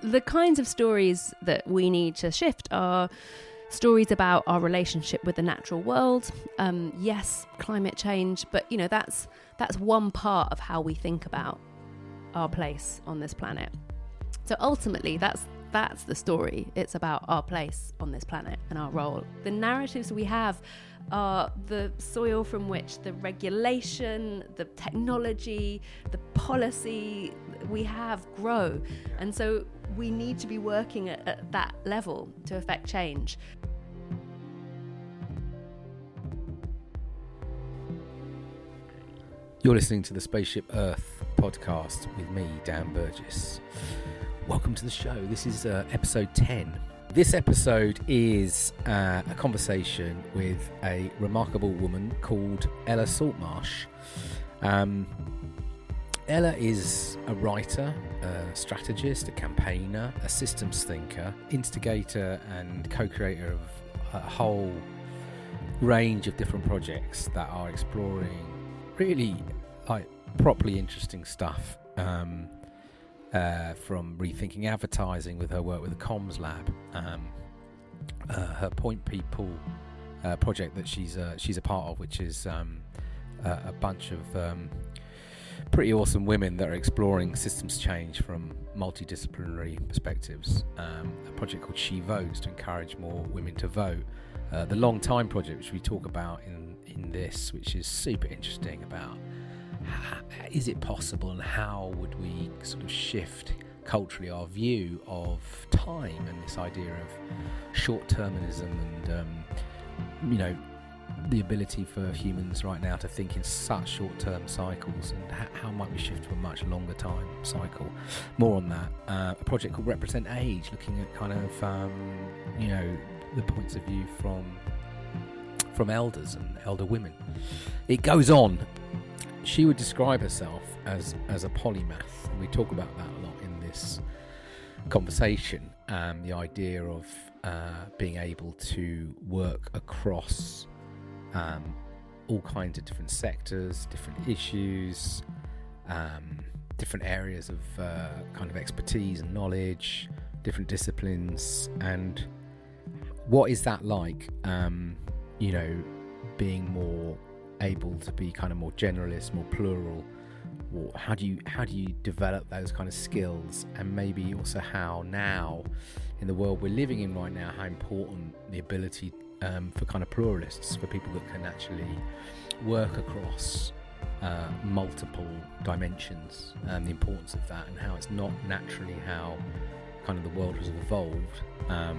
the kinds of stories that we need to shift are stories about our relationship with the natural world. Yes, climate change, but that's one part of how we think about our place on this planet. So ultimately, that's the story. It's about our place on this planet and our role. The narratives we have are the soil from which the regulation, the technology, the policy we have grow. And so we need to be working at that level to affect change. You're listening to the Spaceship Earth podcast with me, Dan Burgess. Welcome to the show. This is episode 10. This episode is a conversation with a remarkable woman called Ella Saltmarshe. Ella is a writer, a strategist, a campaigner, a systems thinker, instigator and co-creator of a whole range of different projects that are exploring really properly interesting stuff, from rethinking advertising with her work with the Comms Lab, her Point People project that she's a part of, which is a bunch of pretty awesome women that are exploring systems change from multidisciplinary perspectives. A project called She Votes to encourage more women to vote. The Long Time project, which we talk about in this, which is super interesting about is it possible and how would we sort of shift culturally our view of time and this idea of short-termism and the ability for humans right now to think in such short-term cycles, and how might we shift to a much longer time cycle. More on that. A project called Represent Age, looking at kind of the points of view from elders and elder women. It goes on. She would describe herself as a polymath, and we talk about that a lot in this conversation. The idea of being able to work across all kinds of different sectors, different issues, different areas of kind of expertise and knowledge, different disciplines, and what is that like? Being more able to be kind of more generalist, more plural. Or how do you develop those kind of skills, and maybe also how now in the world we're living in right now, how important the ability for kind of pluralists, for people that can actually work across multiple dimensions, and the importance of that, and how it's not naturally how kind of the world has evolved, a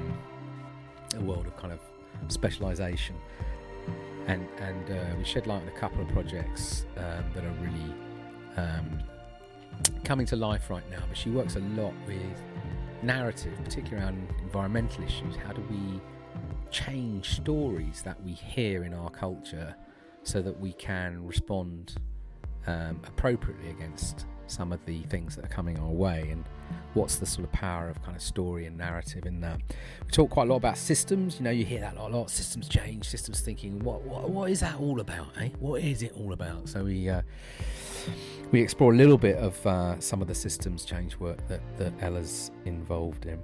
world of kind of specialisation. And we shed light on a couple of projects that are really coming to life right now. But she works a lot with narrative, particularly around environmental issues. How do we change stories that we hear in our culture so that we can respond appropriately against some of the things that are coming our way, and what's the sort of power of kind of story and narrative in that. We talk quite a lot about systems. You hear that a lot. Systems change, systems thinking. What is that all about, eh? What is it all about? So we explore a little bit of some of the systems change work that Ella's involved in.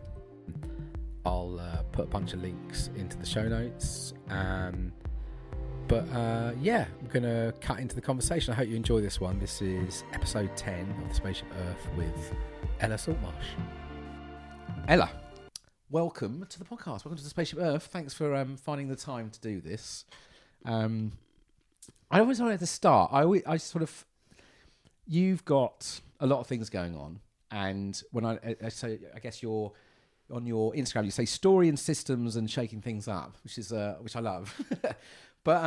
I'll put a bunch of links into the show notes. But I'm going to cut into the conversation. I hope you enjoy this one. This is episode 10 of the Spaceship Earth with Ella Saltmarshe. Ella, welcome to the podcast. Welcome to the Spaceship Earth. Thanks for finding the time to do this. I always wanted to start. You've got a lot of things going on, and when I say, I guess you're on your Instagram, you say story and systems and shaking things up, which I love. But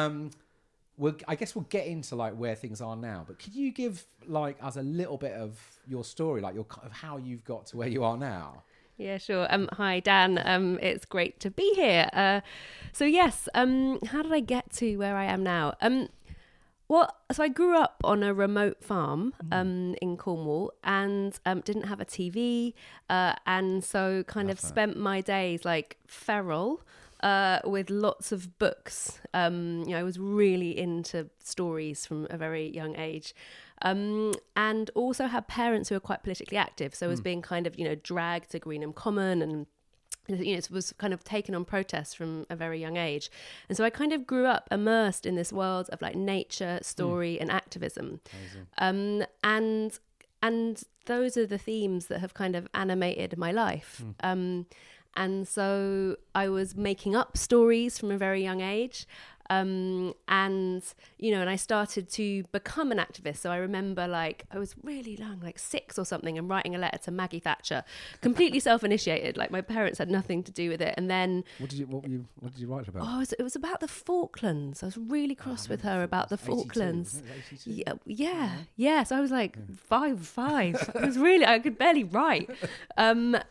I guess we'll get into where things are now. But could you give us a little bit of your story, of how you've got to where you are now? Yeah, sure. Hi, Dan. It's great to be here. So how did I get to where I am now? So I grew up on a remote farm in Cornwall, and didn't have a TV, and so kind of spent my days feral, with lots of books. I was really into stories from a very young age. And also had parents who were quite politically active. So I was being kind of, dragged to Greenham Common, and it was kind of taken on protests from a very young age. And so I kind of grew up immersed in this world of like nature, story and activism. And those are the themes that have kind of animated my life. And so I was making up stories from a very young age. And I started to become an activist. So I remember I was really young, 6 or something, and writing a letter to Maggie Thatcher, completely self-initiated. Like my parents had nothing to do with it. And then what did you write about? Oh, it was about the Falklands. I was really cross with her about the Falklands. 82? Yeah. So I was like 5. It was really, I could barely write. And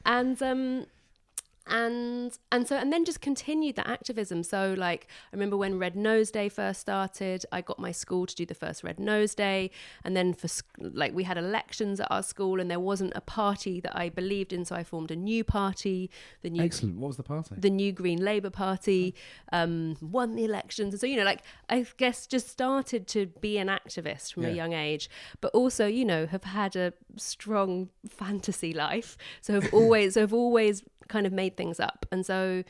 then just continued that activism. So I remember when Red Nose Day first started, I got my school to do the first Red Nose Day. And then we had elections at our school, and there wasn't a party that I believed in. So I formed a new party. Excellent. What was the party? The New Green Labour Party, won the elections. And so, I guess just started to be an activist from a young age, but also, have had a strong fantasy life. So I've always kind of made things up. And so,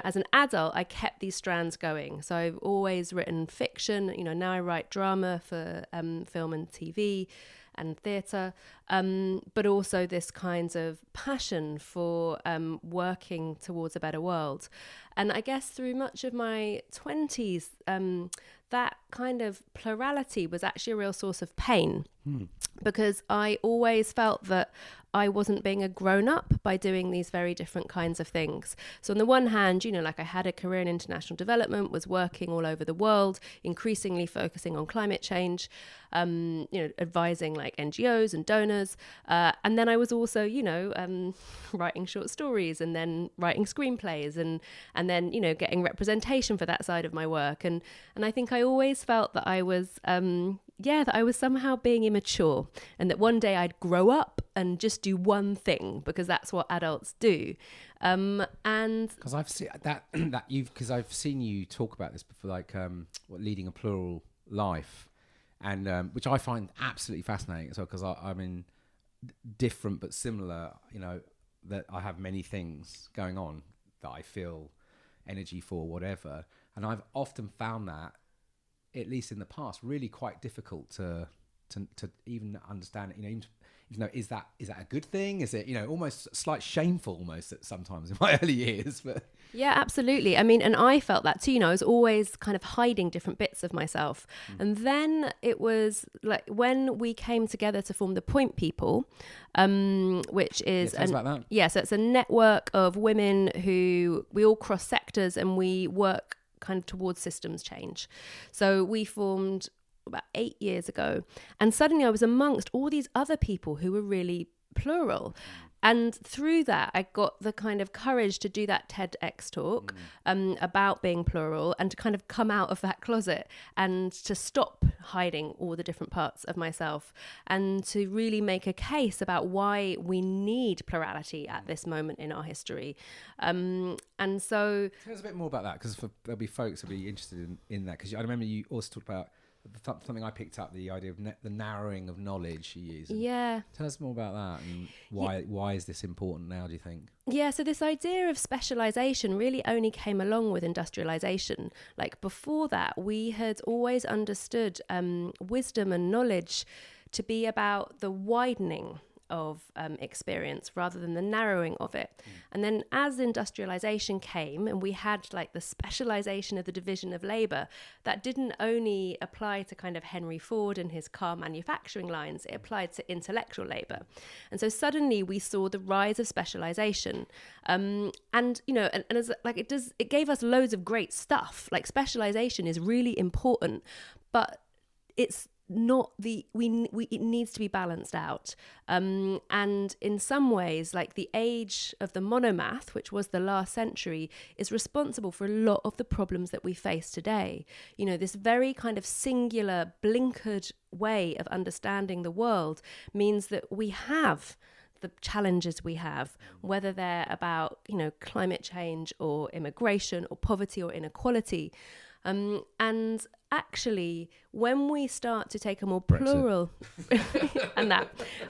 as an adult, I kept these strands going. So I've always written fiction. Now I write drama for film and TV and theatre, but also this kind of passion for working towards a better world. And I guess through much of my 20s, that kind of plurality was actually a real source of pain, because I always felt that I wasn't being a grown-up by doing these very different kinds of things. So on the one hand, I had a career in international development, was working all over the world, increasingly focusing on climate change, advising NGOs and donors. And then I was also, writing short stories, and then writing screenplays, and then, getting representation for that side of my work. And I think I always felt that I was, that I was somehow being immature, and that one day I'd grow up and just do one thing, because that's what adults do. And because I've seen because I've seen you talk about this before, leading a plural life, and which I find absolutely fascinating as well, because I'm in different but similar, that I have many things going on that I feel energy for, whatever, and I've often found that, at least in the past, really quite difficult to even understand it. Even though is that a good thing? Is it almost slight shameful almost at sometimes in my early years? But yeah, absolutely. I mean, and I felt that too. I was always kind of hiding different bits of myself. And then it was when we came together to form the Point People, which is tell us about that. Yeah, so it's a network of women who we all cross sectors, and we work kind of towards systems change. So we formed about 8 years ago, and suddenly I was amongst all these other people who were really plural. And through that, I got the kind of courage to do that TEDx talk about being plural, and to kind of come out of that closet, and to stop hiding all the different parts of myself, and to really make a case about why we need plurality at this moment in our history. And so... Tell us a bit more about that, because there'll be folks who'll be interested in that, because I remember you also talked about something I picked up, the idea of the narrowing of knowledge you use. Yeah. Tell us more about that, and why is this important now, do you think? Yeah, so this idea of specialisation really only came along with industrialisation. Before that, we had always understood wisdom and knowledge to be about the widening of experience rather than the narrowing of it. And then as industrialization came, and we had the specialization of the division of labor, that didn't only apply to kind of Henry Ford and his car manufacturing lines, it applied to intellectual labor. And so suddenly we saw the rise of specialization. And as it gave us loads of great stuff. Specialization is really important, but it's not it needs to be balanced out, and in some ways the age of the monomath, which was the last century, is responsible for a lot of the problems that we face today. This very kind of singular blinkered way of understanding the world means that we have the challenges we have, whether they're about, climate change or immigration or poverty or inequality. And actually, when we start to take a more plural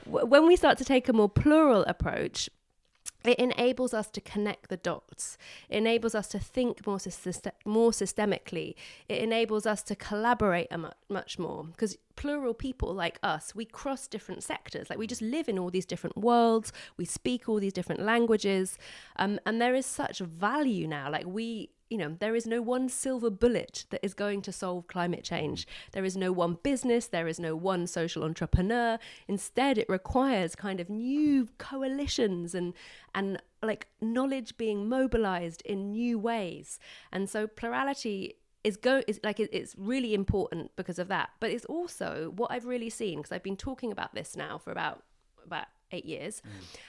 when we start to take a more plural approach, it enables us to connect the dots. It enables us to think more systemically. It enables us to collaborate much more, because plural people like us, we cross different sectors. Like, we just live in all these different worlds. We speak all these different languages. And there is such value now. Like, there is no one silver bullet that is going to solve climate change. There is no one business. There is no one social entrepreneur. Instead, it requires kind of new coalitions and like knowledge being mobilized in new ways. And so plurality it's really important because of that. But it's also what I've really seen, because I've been talking about this now for about 8 years.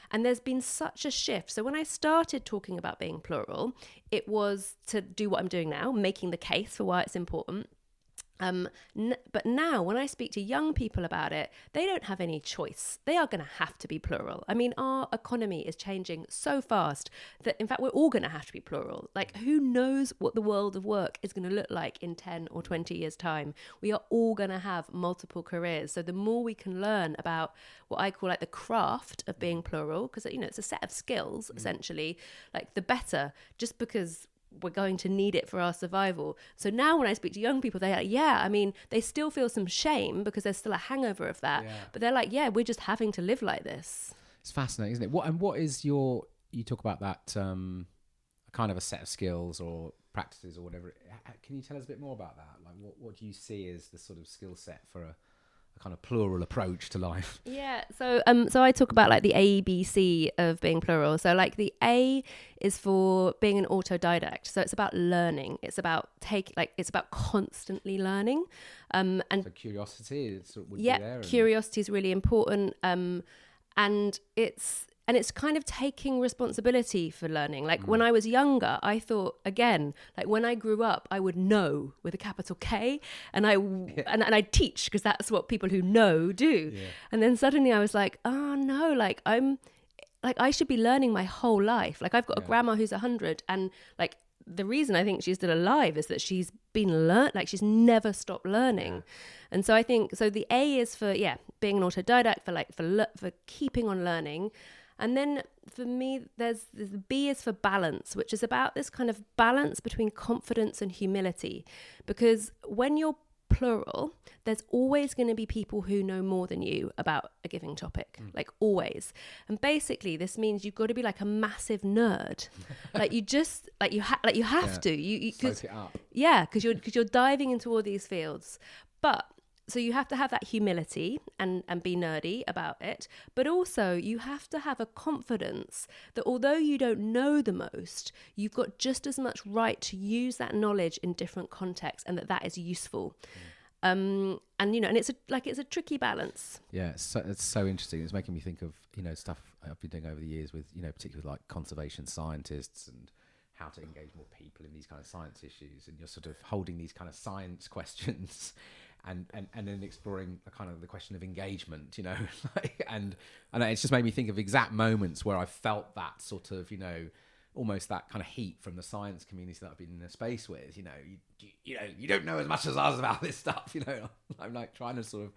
And there's been such a shift. So when I started talking about being plural, it was to do what I'm doing now, making the case for why it's important. But now when I speak to young people about it, they don't have any choice. They are going to have to be plural. I mean, our economy is changing so fast that, in fact, we're all going to have to be plural. Like, who knows what the world of work is going to look like in 10 or 20 years' time? We are all going to have multiple careers. So the more we can learn about what I call like the craft of being plural, because, it's a set of skills, essentially, like, the better, just because we're going to need it for our survival. So now when I speak to young people, they're like, they still feel some shame because there's still a hangover of that. Yeah. But they're like, we're just having to live like this. It's fascinating, isn't it? What is you talk about that kind of a set of skills or practices or whatever. Can you tell us a bit more about that? Like, what do you see as the sort of skill set for a kind of plural approach to life? Yeah, so I talk about like the ABC of being plural. So like the A is for being an autodidact. So it's about learning. It's about it's about constantly learning. And so curiosity would be there. Curiosity is really important. And it's kind of taking responsibility for learning. Like when I was younger, I thought, again, like when I grew up, I would know with a capital K, and I'd teach, because that's what people who know do. Yeah. And then suddenly I was like, oh no, like I should be learning my whole life. Like I've got a grandma who's 100, and like the reason I think she's still alive is that she's been like she's never stopped learning. Yeah. And so I think, so the A is for, being an autodidact, for keeping on learning. And then for me, the B is for balance, which is about this kind of balance between confidence and humility. Because when you're plural, there's always going to be people who know more than you about a given topic, like always. And basically, this means you've got to be like a massive nerd. Like you just, you have to. You soak it up. Yeah, because you're diving into all these fields. So you have to have that humility and be nerdy about it, but also you have to have a confidence that although you don't know the most, you've got just as much right to use that knowledge in different contexts, and that is useful. And it's a tricky balance. Yeah, it's so interesting. It's making me think of stuff I've been doing over the years with particularly like conservation scientists and how to engage more people in these kind of science issues, and you're sort of holding these kind of science questions. And then exploring the question of engagement, and it's just made me think of exact moments where I felt that sort of, almost that kind of heat from the science community that I've been in a space with. You don't know as much as us about this stuff. I'm like trying to sort of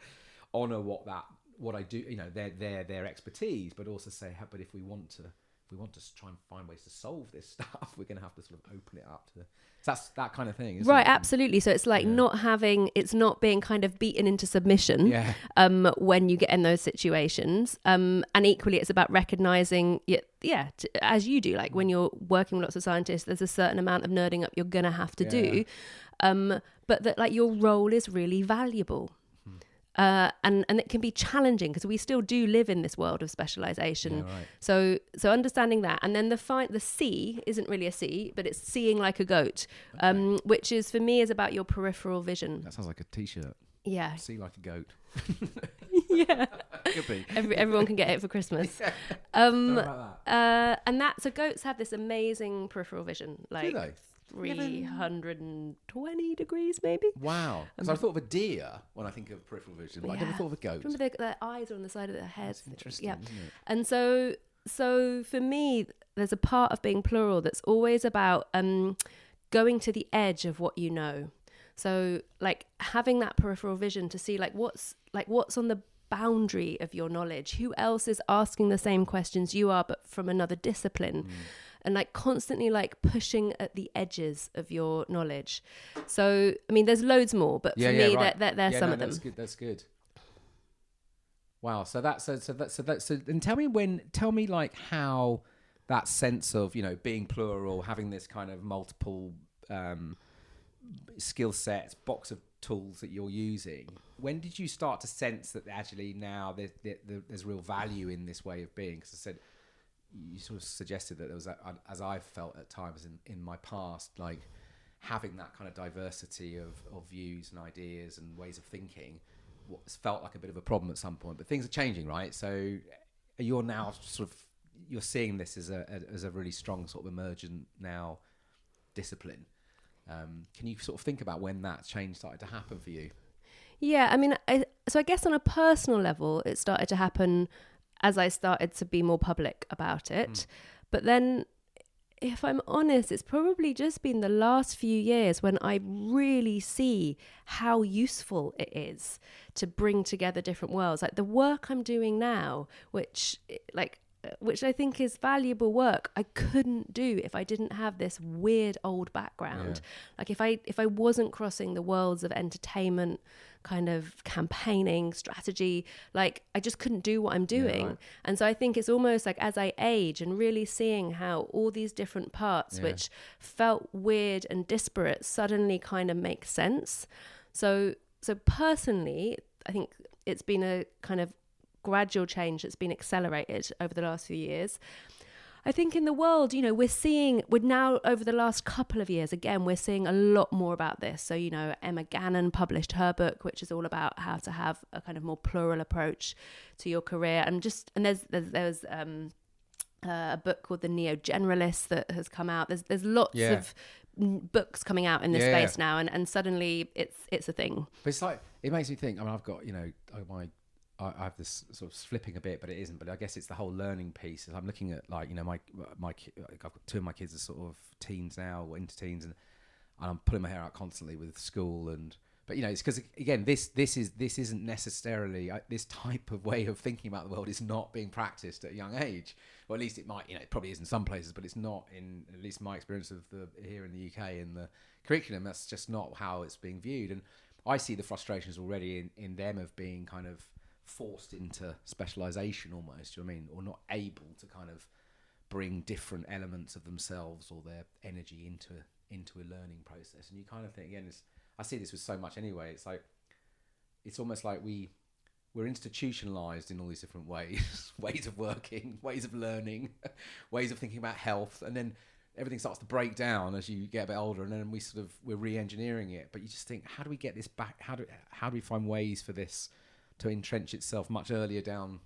honour what I do, their expertise, but also say, but if we want to try and find ways to solve this stuff, we're going to have to sort of open it up to. So that's that kind of thing, isn't right? It? Absolutely. So it's like it's not being kind of beaten into submission. When you get in those situations, and equally, it's about recognizing, as you do, like when you're working with lots of scientists, there's a certain amount of nerding up you're going to have to do, but that like your role is really valuable. And it can be challenging because we still do live in this world of specialisation. Yeah, right. So understanding that, and then the C isn't really a C, but it's seeing like a goat, which is for me is about your peripheral vision. That sounds like a T-shirt. Yeah. See like a goat. Yeah. Could be. Everyone can get it for Christmas. Sorry about that. And so goats have this amazing peripheral vision. Like, do they? 320 degrees maybe. Wow. Because I thought of a deer when I think of peripheral vision, but I never thought of a goat. Remember their eyes are on the side of their head. That's interesting, isn't it? And so for me, there's a part of being plural that's always about going to the edge of what you know. So like having that peripheral vision to see what's on the boundary of your knowledge, who else is asking the same questions you are but from another discipline, and like constantly like pushing at the edges of your knowledge. So I mean there's loads more, but for me right. there's some of them. That's good. Wow. So and tell me like how that sense of, you know, being plural, having this kind of multiple skill sets, box of tools that you're using, when did you start to sense that actually now there's real value in this way of being? Because I said, you sort of suggested that there was, as I've felt at times in my past, like having that kind of diversity of views and ideas and ways of thinking what's felt like a bit of a problem at some point, but things are changing, right? So you're now you're seeing this as a really strong sort of emergent now discipline. Can you sort of think about when that change started to happen for you? Yeah, I mean, I guess on a personal level, it started to happen as I started to be more public about it. But then, if I'm honest, it's probably just been the last few years when I really see how useful it is to bring together different worlds. Like the work I'm doing now, which I think is valuable work, I couldn't do if I didn't have this weird old background. Like if I wasn't crossing the worlds of entertainment, kind of campaigning, strategy, like I just couldn't do what I'm doing. Right. And so I think it's almost like as I age and really seeing how all these different parts which felt weird and disparate suddenly kind of make sense. So personally, I think it's been a kind of gradual change that's been accelerated over the last few years. I think in the world, you know, we're now over the last couple of years, again, we're seeing a lot more about this. So, you know, Emma Gannon published her book, which is all about how to have a kind of more plural approach to your career. And there's a book called The Neo-Generalist that has come out. There's lots of books coming out in this space now, and suddenly it's a thing. But it's like, it makes me think, I mean, I've got, you know, I have this sort of flipping a bit, but it isn't. But I guess it's the whole learning piece. I'm looking at, like, you know, I've got two of my kids are sort of teens now, or into teens, and I'm pulling my hair out constantly with school. But you know, it's because again, this isn't necessarily this type of way of thinking about the world is not being practiced at a young age, or at least it might. You know, it probably is in some places, but it's not in at least my experience of here in the UK in the curriculum. That's just not how it's being viewed, and I see the frustrations already in them of being kind of forced into specialisation almost, do you know what I mean? Or not able to kind of bring different elements of themselves or their energy into a learning process. And you kind of think, again, I see this with so much anyway, it's like, it's almost like we're institutionalised in all these different ways, ways of working, ways of learning, ways of thinking about health, and then everything starts to break down as you get a bit older, and then we're re-engineering it. But you just think, how do we get this back? How do we find ways for this to entrench itself much earlier down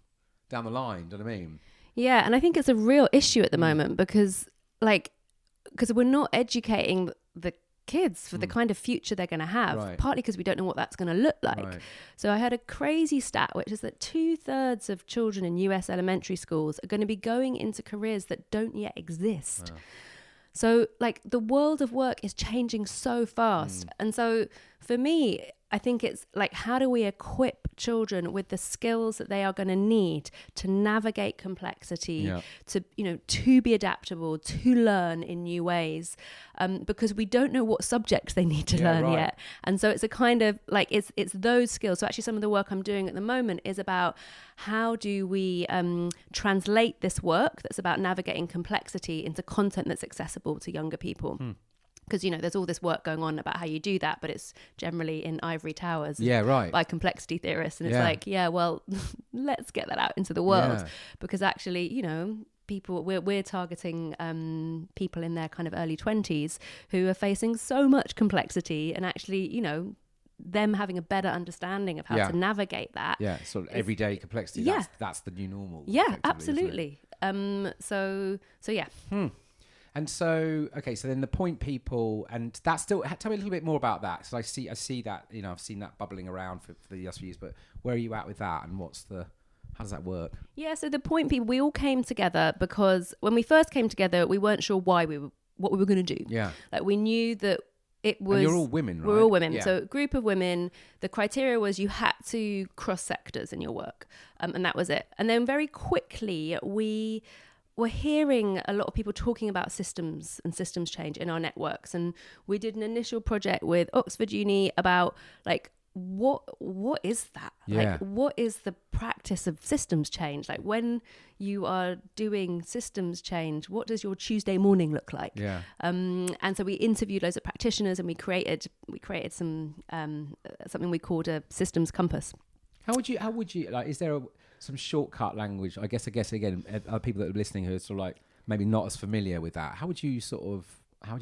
the line? Do you know what I mean? Yeah, and I think it's a real issue at the moment because we're not educating the kids for the kind of future they're going to have, partly because we don't know what that's going to look like. Right. So I heard a crazy stat, which is that 2/3 of children in US elementary schools are going to be going into careers that don't yet exist. Wow. So like the world of work is changing so fast. And so for me, I think it's like, how do we equip children with the skills that they are going to need to navigate complexity, to be adaptable, to learn in new ways, because we don't know what subjects they need to learn yet. And so it's a kind of like, it's those skills. So actually some of the work I'm doing at the moment is about how do we translate this work that's about navigating complexity into content that's accessible to younger people. Because, you know, there's all this work going on about how you do that, but it's generally in ivory towers by complexity theorists. And it's like, well, let's get that out into the world. Because actually, you know, we're targeting people in their kind of early 20s who are facing so much complexity, and actually, you know, them having a better understanding of how to navigate that. Yeah, sort of everyday complexity. That's the new normal. Yeah, absolutely. So yeah. And so, okay, so then the point people, and that's still, tell me a little bit more about that. So I see that, I've seen that bubbling around for the last few years, but where are you at with that, and how does that work? Yeah, so the point people, we all came together because when we first came together, we weren't sure what we were going to do. Yeah. Like we knew that it was... And you're all women, right? We're all women. Yeah. So a group of women, the criteria was you had to cross sectors in your work. And that was it. And then very quickly, we're hearing a lot of people talking about systems and systems change in our networks. And we did an initial project with Oxford Uni about like, what is that? Yeah. Like, what is the practice of systems change? Like when you are doing systems change, what does your Tuesday morning look like? Yeah. And so we interviewed loads of practitioners and we created some something we called a systems compass. How would you like? Is there some shortcut language? I guess again, other people that are listening who are sort of like maybe not as familiar with that. How would you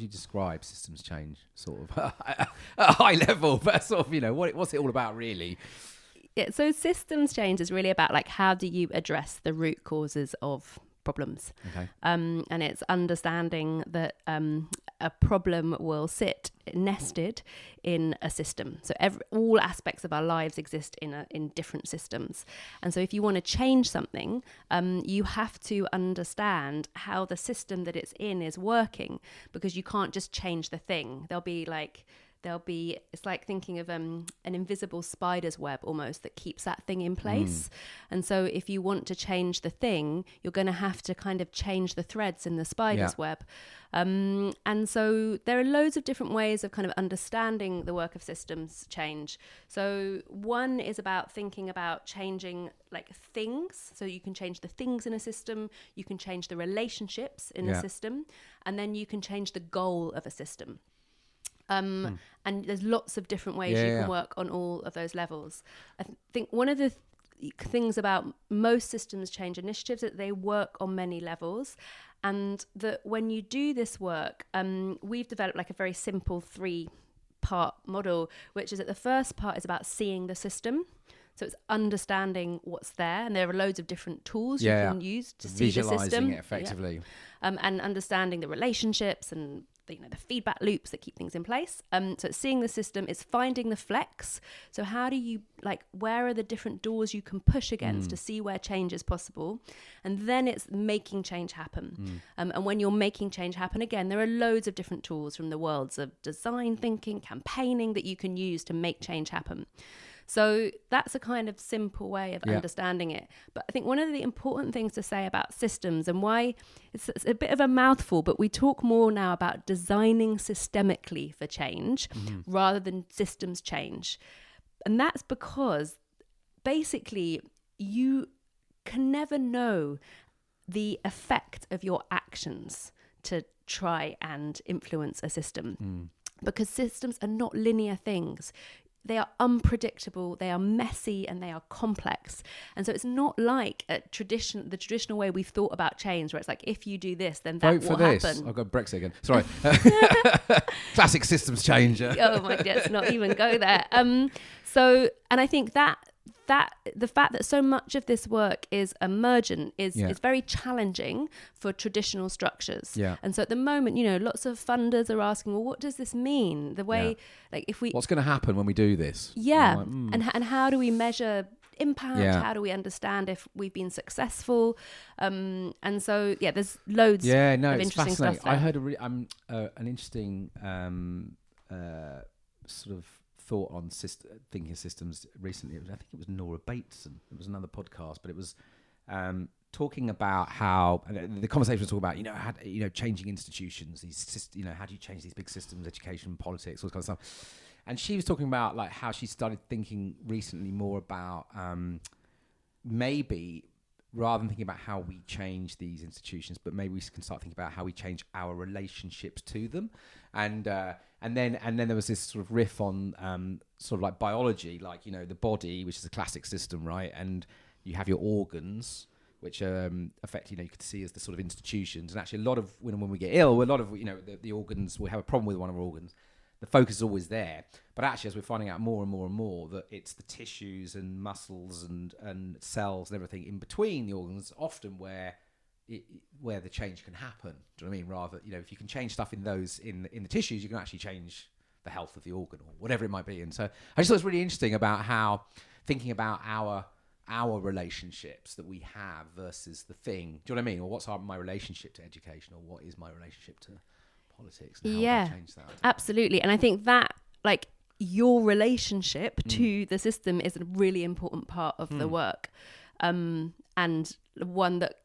describe systems change, sort of at a high level, but sort of what's it all about really? Yeah, so systems change is really about like how do you address the root causes of problems. Okay. And it's understanding that a problem will sit nested in a system. So all aspects of our lives exist in different systems. And so if you want to change something, you have to understand how the system that it's in is working, because you can't just change the thing. It's like thinking of an invisible spider's web almost that keeps that thing in place. And so if you want to change the thing, you're going to have to kind of change the threads in the spider's web. And so there are loads of different ways of kind of understanding the work of systems change. So one is about thinking about changing like things. So you can change the things in a system, you can change the relationships in a system, and then you can change the goal of a system. And there's lots of different ways you can work on all of those levels. I think one of the things about most systems change initiatives is that they work on many levels, and that when you do this work, we've developed like a very simple 3-part model, which is that the first part is about seeing the system. So it's understanding what's there, and there are loads of different tools you can use to see the system. Visualizing it effectively. And understanding the relationships and the feedback loops that keep things in place. So it's seeing the system, it's finding the flex. So how do you, where are the different doors you can push against to see where change is possible? And then it's making change happen. And when you're making change happen, again, there are loads of different tools from the worlds of design thinking, campaigning that you can use to make change happen. So that's a kind of simple way of understanding it. But I think one of the important things to say about systems, and why it's a bit of a mouthful, but we talk more now about designing systemically for change rather than systems change. And that's because basically you can never know the effect of your actions to try and influence a system, because systems are not linear things. They are unpredictable, they are messy, and they are complex. And so it's not like the traditional way we've thought about change, where it's like, if you do this, then that will happen. I've got Brexit again. Sorry. Classic systems changer. Oh my God, let's not even go there. And I think that the fact that so much of this work is emergent is very challenging for traditional structures. Yeah. And so at the moment, lots of funders are asking, well, what does this mean? The way, what's going to happen when we do this? Yeah. And how do we measure impact? How do we understand if we've been successful? And so, there's loads of interesting stuff there. I heard an interesting sort of thought on thinking systems recently. I think it was Nora Bateson. It was another podcast, but it was talking about how the conversation was talking about changing institutions. These how do you change these big systems, education, politics, all this kind of stuff. And she was talking about how she started thinking recently more about maybe rather than thinking about how we change these institutions, but maybe we can start thinking about how we change our relationships to them. And then there was this sort of riff on sort of like biology, the body, which is a classic system, right? And you have your organs, which affect, you could see as the sort of institutions. And actually a lot of when we get ill, a lot of, the organs, we have a problem with one of our organs. The focus is always there. But actually, as we're finding out more and more and more, that it's the tissues and muscles and cells and everything in between the organs, often where where the change can happen. Do you know what I mean? Rather, if you can change stuff in the tissues, you can actually change the health of the organ or whatever it might be. And so I just thought it was really interesting about how thinking about our relationships that we have versus the thing. Do you know what I mean? Or what's my relationship to education, or what is my relationship to politics? And how do I change that? Absolutely. And I think that your relationship to the system is a really important part of the work, and one that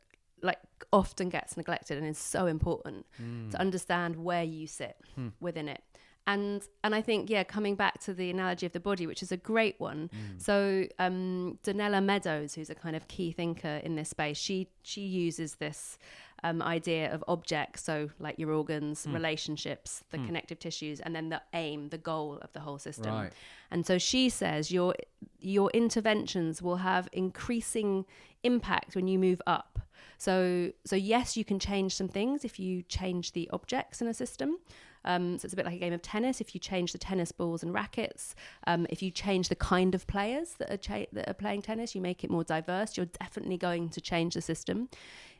often gets neglected and is so important to understand where you sit within it. And I think, coming back to the analogy of the body, which is a great one. So Donella Meadows, who's a kind of key thinker in this space, she uses this idea of objects, so like your organs, relationships, the connective tissues, and then the aim, the goal of the whole system. Right. And so she says your interventions will have increasing impact when you move up. So yes, you can change some things if you change the objects in a system. So it's a bit like a game of tennis. If you change the tennis balls and rackets, if you change the kind of players that are playing tennis, you make it more diverse, you're definitely going to change the system.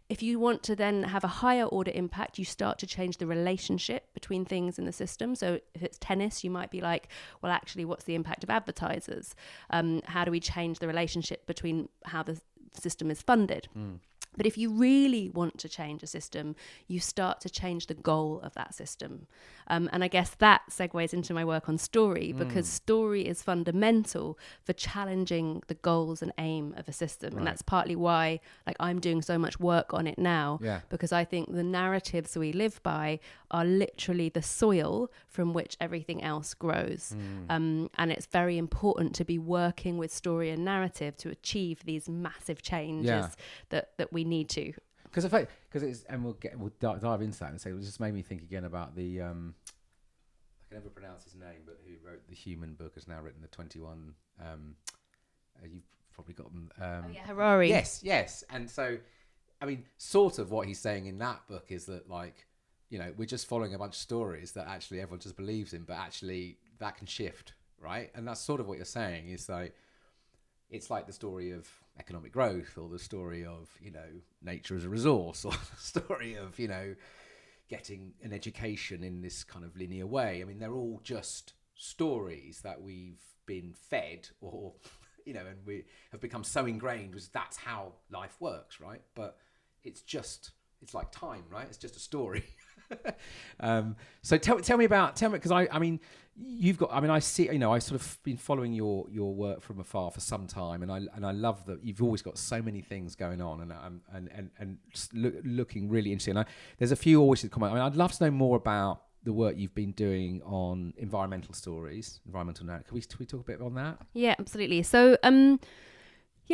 If you want to then have a higher order impact, you start to change the relationship between things in the system. So if it's tennis, you might be like, well, actually, what's the impact of advertisers? How do we change the relationship between how the system is funded? But if you really want to change a system, you start to change the goal of that system. And I guess that segues into my work on story, because story is fundamental for challenging the goals and aim of a system. Right. And that's partly why I'm doing so much work on it now, because I think the narratives we live by are literally the soil from which everything else grows. And it's very important to be working with story and narrative to achieve these massive changes that we need to. Because it's, and we'll dive into that and say, it just made me think again about the I can never pronounce his name, but who wrote the Human book, has now written the 21. You've probably got them. Harari. Yes. And so, I mean, sort of what he's saying in that book is that we're just following a bunch of stories that actually everyone just believes in, but actually that can shift, right? And that's sort of what you're saying. Is it's like the story of economic growth, or the story of nature as a resource, or the story of getting an education in this kind of linear way. I mean, they're all just stories that we've been fed, or and we have become so ingrained with that's how life works, right? But it's like time, right? It's just a story. So tell me because I mean you've got, I see, I've sort of been following your work from afar for some time, and I love that you've always got so many things going on, and looking really interesting. There's a few always to comment. I mean, I'd love to know more about the work you've been doing on environmental stories, environmental narrative. Can we talk a bit on that? Yeah, absolutely. So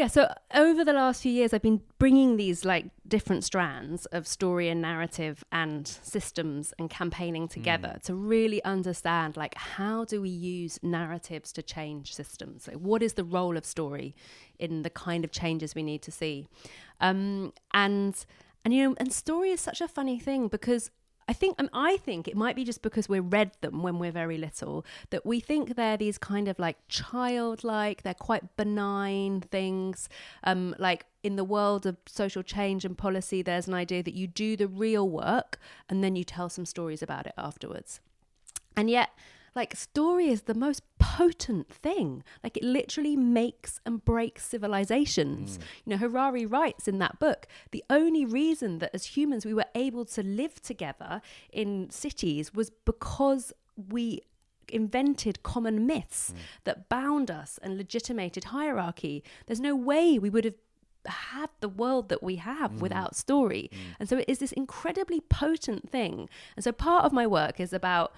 so over the last few years, I've been bringing these different strands of story and narrative and systems and campaigning together to really understand how do we use narratives to change systems? What is the role of story in the kind of changes we need to see? And story is such a funny thing, because I think it might be just because we read them when we're very little, that we think they're these kind of childlike, they're quite benign things. In the world of social change and policy, there's an idea that you do the real work and then you tell some stories about it afterwards. And yet, story is the most potent thing. It literally makes and breaks civilizations. Harari writes in that book, the only reason that as humans we were able to live together in cities was because we invented common myths that bound us and legitimated hierarchy. There's no way we would have had the world that we have without story. And so it is this incredibly potent thing. And so part of my work is about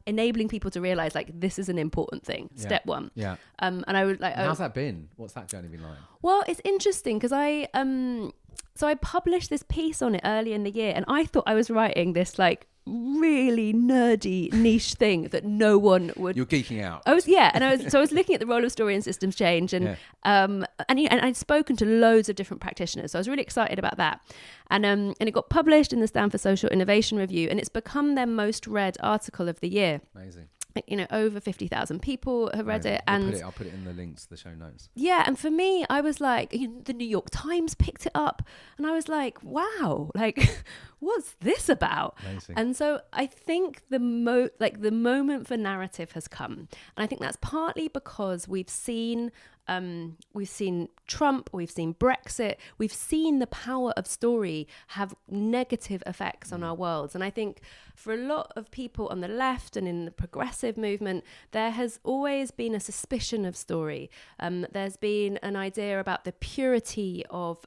enabling people to realize this is an important thing. Step one. Yeah. And I would how's that been? What's that journey been like? Well, it's interesting because I published this piece on it early in the year, and I thought I was writing this really nerdy niche thing that no one would. You're geeking out. I was looking at the role of story in systems change, and I'd spoken to loads of different practitioners, so I was really excited about that, and it got published in the Stanford Social Innovation Review, and it's become their most read article of the year. Amazing. over 50,000 people have read it. And I'll put it in the links to the show notes. Yeah, and for me, I was like, the New York Times picked it up, and I was like, wow, like, what's this about? Amazing. And so I think the moment for narrative has come, and I think that's partly because we've seen Trump, we've seen Brexit, we've seen the power of story have negative effects on our worlds. And I think for a lot of people on the left and in the progressive movement, there has always been a suspicion of story. There's been an idea about the purity of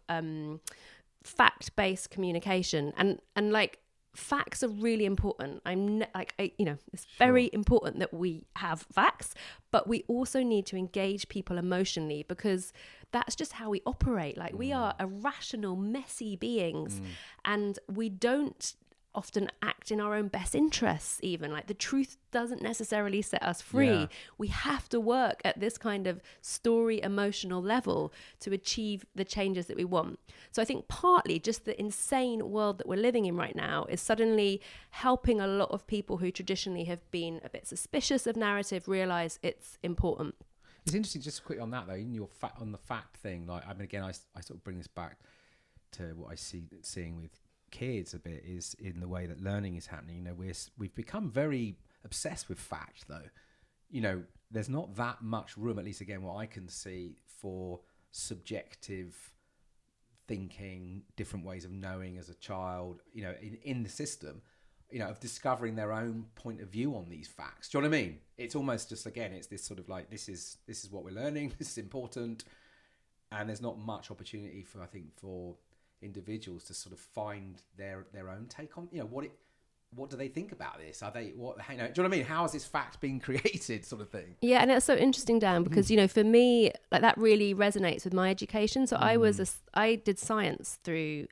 fact-based communication, and like, facts are really important. It's very important that we have facts, but we also need to engage people emotionally, because that's just how we operate. Like, we are irrational, messy beings, and we don't often act in our own best interests. Even like, the truth doesn't necessarily set us free. We have to work at this kind of story emotional level to achieve the changes that we want. So I think partly just the insane world that we're living in right now is suddenly helping a lot of people who traditionally have been a bit suspicious of narrative realize it's important. It's interesting, just quickly on that though, in your on the fact thing, like, I mean, again, I sort of bring this back to what I seeing with kids a bit, is in the way that learning is happening. We've become very obsessed with fact though. There's not that much room, at least again what I can see, for subjective thinking, different ways of knowing as a child, in the system, of discovering their own point of view on these facts. Do you know what I mean? It's almost just, again, it's this sort of like, this is what we're learning, this is important, and there's not much opportunity for individuals to sort of find their own take on, what do they think about this? Are they, do you know what I mean? How is this fact being created, sort of thing? Yeah, and it's so interesting, Dan, because for me, like, that really resonates with my education. So I did science through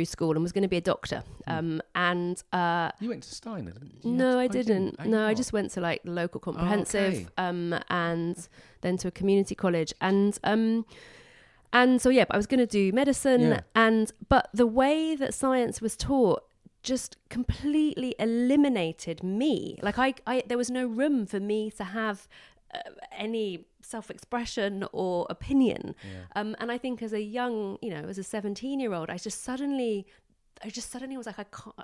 school and was going to be a doctor. You went to Steiner, didn't you? No, I didn't. I just went to like the local comprehensive, and then to a community college, and so but I was going to do medicine, but the way that science was taught just completely eliminated me. Like, I there was no room for me to have any self-expression or opinion. And I think as a young, as a 17-year-old, I just suddenly was like,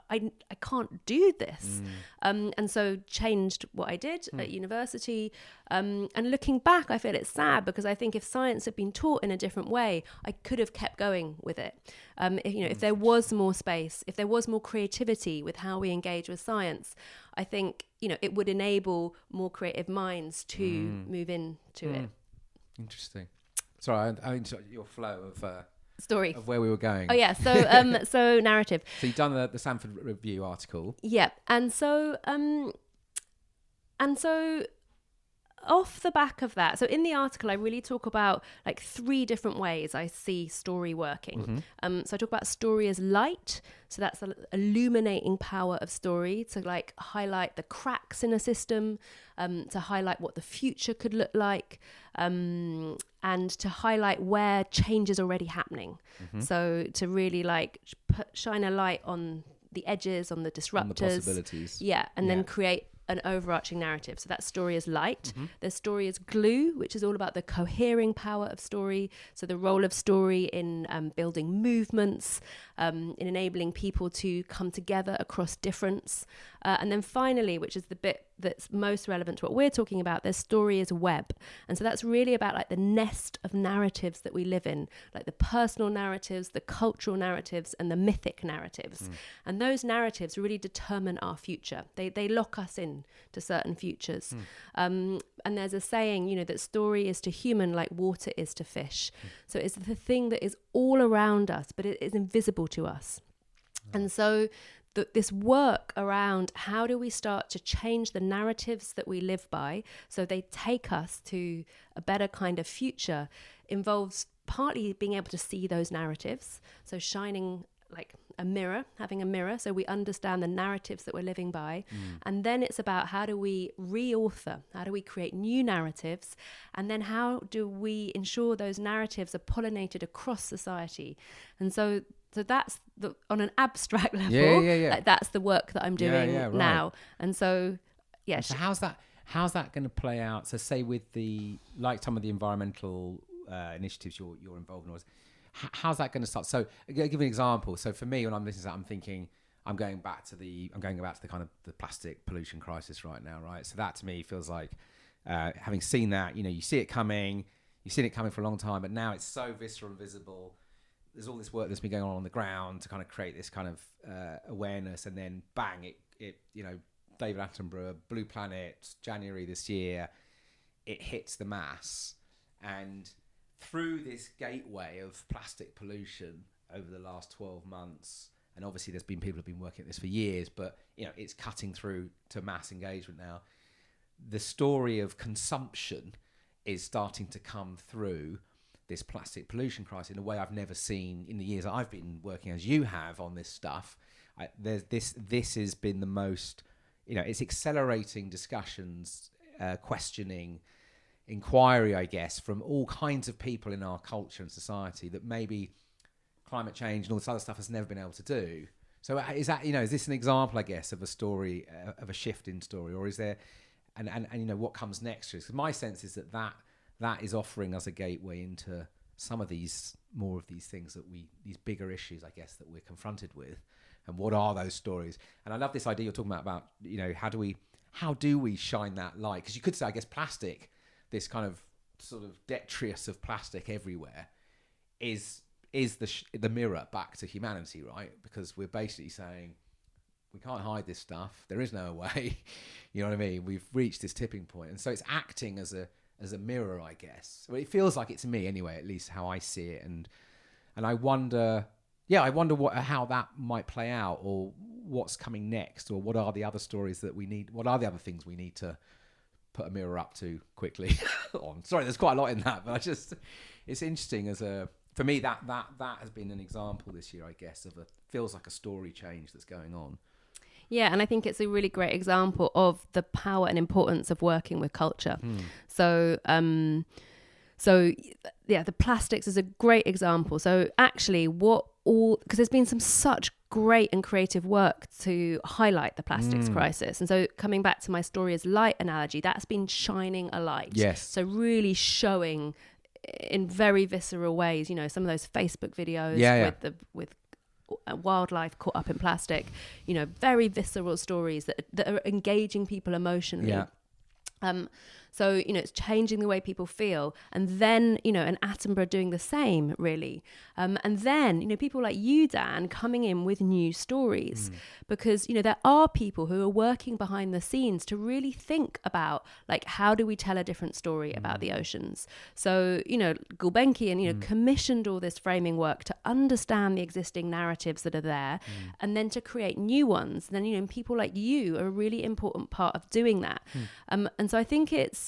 I can't do this. And so changed what I did at university. And looking back, I feel it's sad, because I think if science had been taught in a different way, I could have kept going with it. If there was more space, if there was more creativity with how we engage with science, I think, it would enable more creative minds to move into it. Interesting. Sorry, I interrupted your flow of story of where we were going. Oh yeah, so so narrative. So you've done the Sanford Review article. Yeah, and so off the back of that, so in the article I really talk about like 3 different ways I see story working. So I talk about story as light, so that's the illuminating power of story, to like highlight the cracks in a system, to highlight what the future could look like, and to highlight where change is already happening. So to really like shine a light on the edges, on the disruptors, on the possibilities. And then create an overarching narrative. So that story is light. The story is glue, which is all about the cohering power of story. So the role of story in building movements, in enabling people to come together across difference. And then finally, which is the bit that's most relevant to what we're talking about, their story is web. And so that's really about like the nest of narratives that we live in, like the personal narratives, the cultural narratives, and the mythic narratives. And those narratives really determine our future. They lock us in to certain futures. And there's a saying, that story is to human like water is to fish. So it's the thing that is all around us, but it is invisible to us. And so this work around how do we start to change the narratives that we live by so they take us to a better kind of future involves partly being able to see those narratives, so shining like a mirror, having a mirror so we understand the narratives that we're living by. And then it's about how do we reauthor, how do we create new narratives, and then how do we ensure those narratives are pollinated across society. And so that's on an abstract level, like that's the work that I'm doing now. And so Yeah. So how's that going to play out? So say with some of the environmental initiatives you're involved in, how's that going to start? So I'll give you an example. So for me, when I'm listening to that, I'm thinking I'm going back to the kind of the plastic pollution crisis right now, right? So that to me feels like having seen that, you see it coming, you've seen it coming for a long time, but now it's so visceral and visible. There's all this work that's been going on the ground to kind of create this kind of awareness, and then bang, it David Attenborough, Blue Planet, January this year, it hits the mass. And through this gateway of plastic pollution over the last 12 months, and obviously there's been people who've been working at this for years, but it's cutting through to mass engagement now. The story of consumption is starting to come through this plastic pollution crisis in a way I've never seen in the years that I've been working as you have on this stuff. This has been the most, it's accelerating discussions, questioning, inquiry, I guess, from all kinds of people in our culture and society that maybe climate change and all this other stuff has never been able to do. So is this an example, I guess, of a story, of a shift in story, or is there, and what comes next? Because my sense is that is offering us a gateway into some of these things these bigger issues, I guess, that we're confronted with, and what are those stories? And I love this idea you're talking about how do we shine that light? Because you could say, I guess, plastic, this kind of sort of detritus of plastic everywhere, is the mirror back to humanity, right? Because we're basically saying we can't hide this stuff. There is no way. You know what I mean? We've reached this tipping point, and so it's acting as a mirror, I guess. Well, it feels like it's me anyway, at least how I see it, and I wonder how that might play out, or what's coming next, or what are the other stories that we need? What are the other things we need to put a mirror up to quickly on? Sorry, there's quite a lot in that, but it's interesting for me that has been an example this year, I guess, feels like a story change that's going on. Yeah, and I think it's a really great example of the power and importance of working with culture. So the plastics is a great example. So actually because there's been such great and creative work to highlight the plastics crisis. And so coming back to my story as light analogy, that's been shining a light. Yes. So really showing in very visceral ways, some of those Facebook videos with wildlife caught up in plastic, very visceral stories that are engaging people emotionally. So, it's changing the way people feel. And then, and Attenborough doing the same, really. And then, people like you, Dan, coming in with new stories. Because, there are people who are working behind the scenes to really think about, how do we tell a different story about the oceans? So, Gulbenkian, commissioned all this framing work to understand the existing narratives that are there, and then to create new ones. Then, people like you are a really important part of doing that. And so I think it's,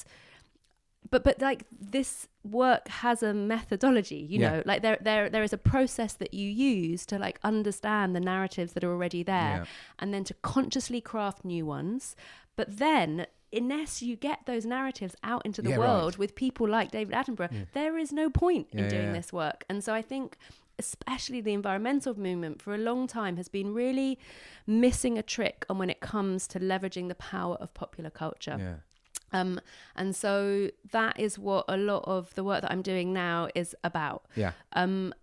but this work has a methodology, there is a process that you use to understand the narratives that are already there, and then to consciously craft new ones. But then, unless you get those narratives out into the world with people like David Attenborough, there is no point in doing this work. And so I think especially the environmental movement for a long time has been really missing a trick on when it comes to leveraging the power of popular culture. And so that is what a lot of the work that I'm doing now is about. And,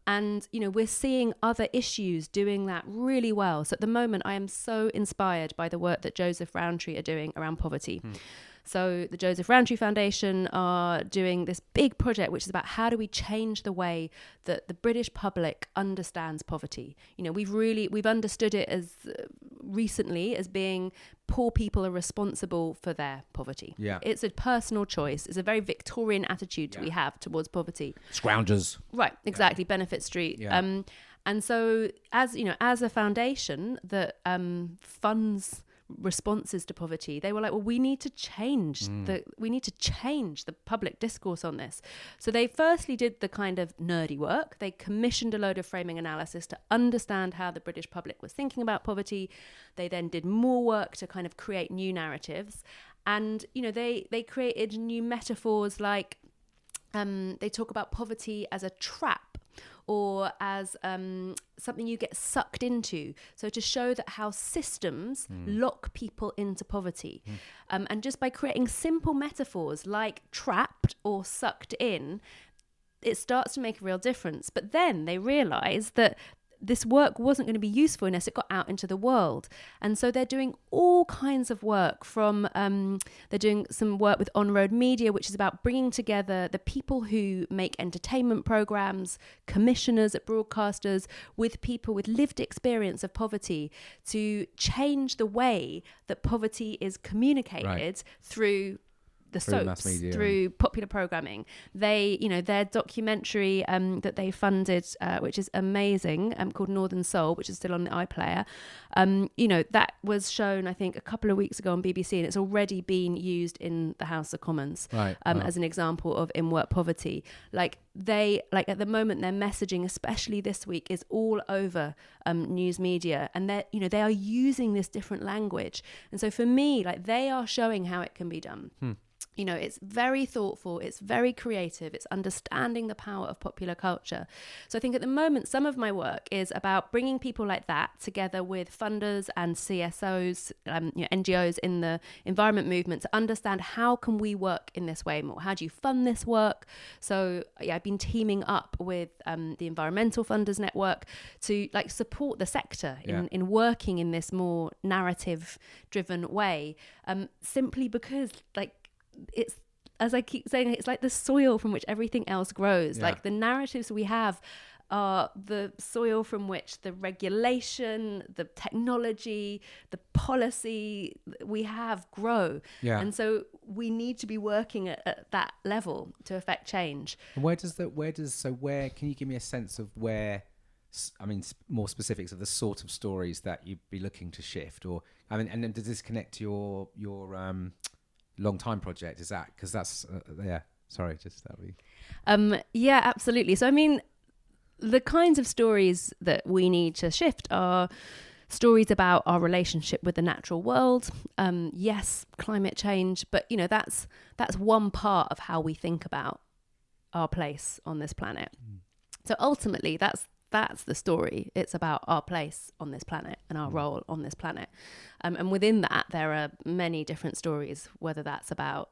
we're seeing other issues doing that really well. So at the moment, I am so inspired by the work that Joseph Rowntree are doing around poverty. So the Joseph Rowntree Foundation are doing this big project, which is about how do we change the way that the British public understands poverty. We've understood it as recently as being poor people are responsible for their poverty. It's a personal choice. It's a very Victorian attitude we have towards poverty. Scroungers. Right, exactly. Benefit Street. And so as a foundation that funds responses to poverty, they were like, well, we need to change the public discourse on this. So they firstly did the kind of nerdy work. They commissioned a load of framing analysis to understand how the British public was thinking about poverty. They then did more work to kind of create new narratives, and they created new metaphors, like they talk about poverty as a trap. or as something you get sucked into. So to show that how systems lock people into poverty. And just by creating simple metaphors like trapped or sucked in, it starts to make a real difference. But then they realize that this work wasn't going to be useful unless it got out into the world. And so they're doing all kinds of work from, they're doing some work with On-Road Media, which is about bringing together the people who make entertainment programs, commissioners at broadcasters, with people with lived experience of poverty to change the way that poverty is communicated through the soaps, through popular programming. They, their documentary that they funded, which is amazing, called Northern Soul, which is still on the iPlayer. That was shown, I think, a couple of weeks ago on BBC, and it's already been used in the House of Commons as an example of in-work poverty. At the moment, their messaging, especially this week, is all over news media, and they are using this different language. And so for me, they are showing how it can be done. It's very thoughtful, it's very creative, it's understanding the power of popular culture. So I think at the moment, some of my work is about bringing people like that together with funders and CSOs, NGOs in the environment movement to understand how can we work in this way more? How do you fund this work? So I've been teaming up with the Environmental Funders Network to support the sector in working in this more narrative-driven way, simply because it's, as I keep saying, it's like the soil from which everything else grows. The narratives we have are the soil from which the regulation, the technology, the policy we have grow. And so we need to be working at that level to affect change. And where can you give me a sense of where, more specifics of the sort of stories that you'd be looking to shift? Or, and then does this connect to your long time project? Is that because that's absolutely. So the kinds of stories that we need to shift are stories about our relationship with the natural world. Yes, climate change, but that's one part of how we think about our place on this planet. So ultimately that's the story. It's about our place on this planet and our role on this planet. And within that, there are many different stories, whether that's about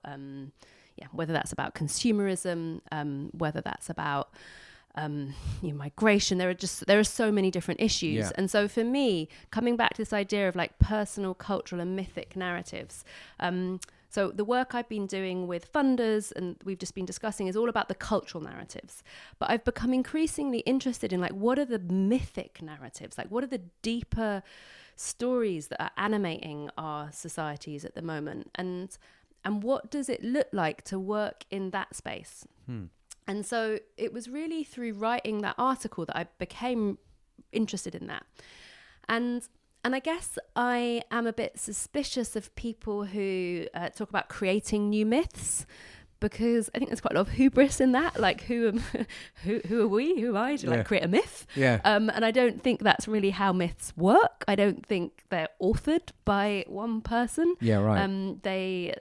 consumerism, whether that's about migration. There are so many different issues. And so for me, coming back to this idea of personal, cultural and mythic narratives, so the work I've been doing with funders and we've just been discussing is all about the cultural narratives. But I've become increasingly interested in what are the mythic narratives? What are the deeper stories that are animating our societies at the moment? And what does it look like to work in that space? And so it was really through writing that article that I became interested in that. And I guess I am a bit suspicious of people who talk about creating new myths, because I think there's quite a lot of hubris in that. Who are we? Who am I to create a myth? And I don't think that's really how myths work. I don't think they're authored by one person. They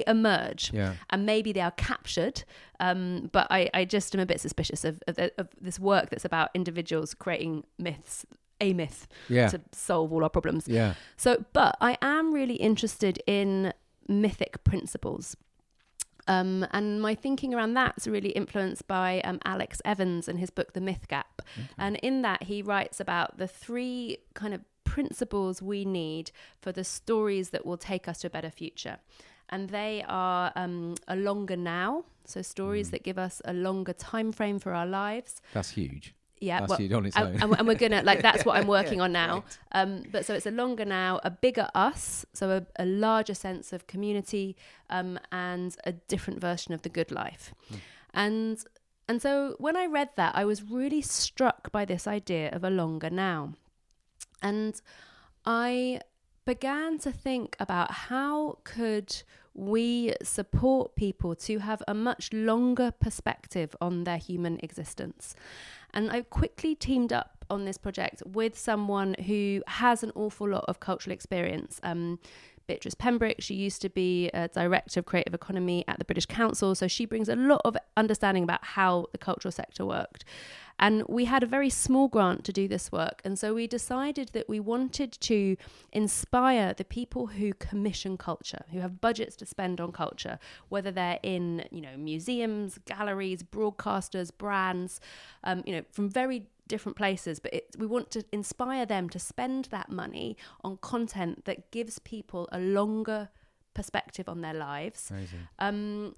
emerge, and maybe they are captured. But I just am a bit suspicious of this work that's about individuals creating myths. A myth to solve all our problems. So, but I am really interested in mythic principles. And my thinking around that's really influenced by Alex Evans and his book, The Myth Gap. And in that, he writes about the three kind of principles we need for the stories that will take us to a better future. And they are a longer now. So stories that give us a longer time frame for our lives. That's huge. Yeah, that's huge on its own. And we're gonna that's what I'm working on now. But so it's a longer now, a bigger us, so a larger sense of community, and a different version of the good life. And so when I read that, I was really struck by this idea of a longer now, and I began to think about how could we support people to have a much longer perspective on their human existence. And I quickly teamed up on this project with someone who has an awful lot of cultural experience, Beatrice Pembroke. She used to be a director of creative economy at the British Council. So she brings a lot of understanding about how the cultural sector worked. And we had a very small grant to do this work. And so we decided that we wanted to inspire the people who commission culture, who have budgets to spend on culture, whether they're in, museums, galleries, broadcasters, brands, from very different places. But we want to inspire them to spend that money on content that gives people a longer perspective on their lives. Amazing.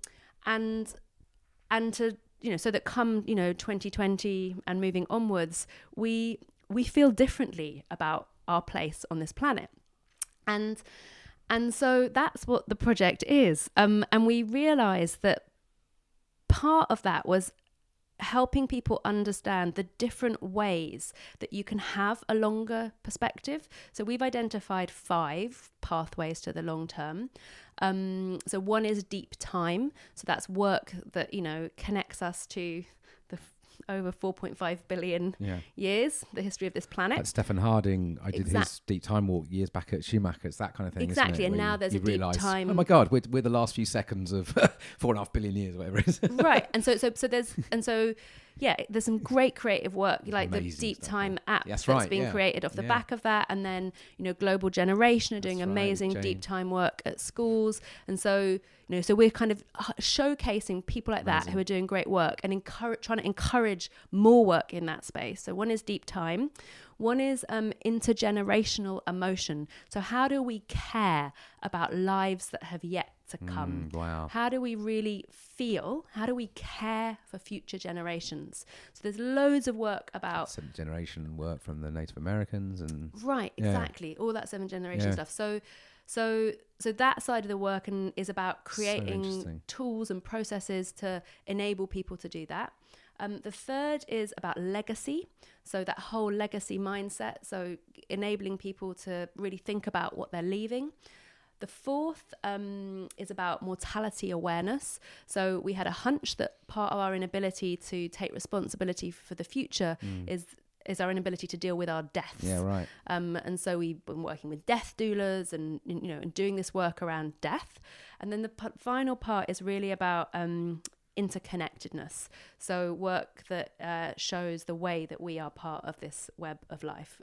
And to so that come 2020 and moving onwards, we feel differently about our place on this planet, and so that's what the project is. And we realized that part of that was helping people understand the different ways that you can have a longer perspective. So we've identified 5 pathways to the long term. So one is deep time. So that's work that, connects us to the over 4.5 billion years, the history of this planet. Like Stephen Harding, I did his deep time walk years back at Schumacher. It's that kind of thing. Exactly. Isn't it? And Where now there's a deep time. Oh my God, we're the last few seconds of 4.5 billion years, whatever it is. Right. And so there's some great creative work, like the Deep Time app that's been created off the back of that. And then, Global Generation are doing amazing deep time work at schools. And so, so we're kind of showcasing people like that who are doing great work and trying to encourage more work in that space. So one is deep time. One is intergenerational emotion. So how do we care about lives that have yet to come? Wow. How do we really feel? How do we care for future generations? So there's loads of work about 7th generation work from the Native Americans and exactly all that 7th generation stuff. So that side of the work is about creating tools and processes to enable people to do that. The third is about legacy. So that whole legacy mindset. So enabling people to really think about what they're leaving. The fourth is about mortality awareness. So we had a hunch that part of our inability to take responsibility for the future is our inability to deal with our deaths. Yeah, right. And so we've been working with death doulas and doing this work around death. And then the final part is really about interconnectedness. So work that shows the way that we are part of this web of life.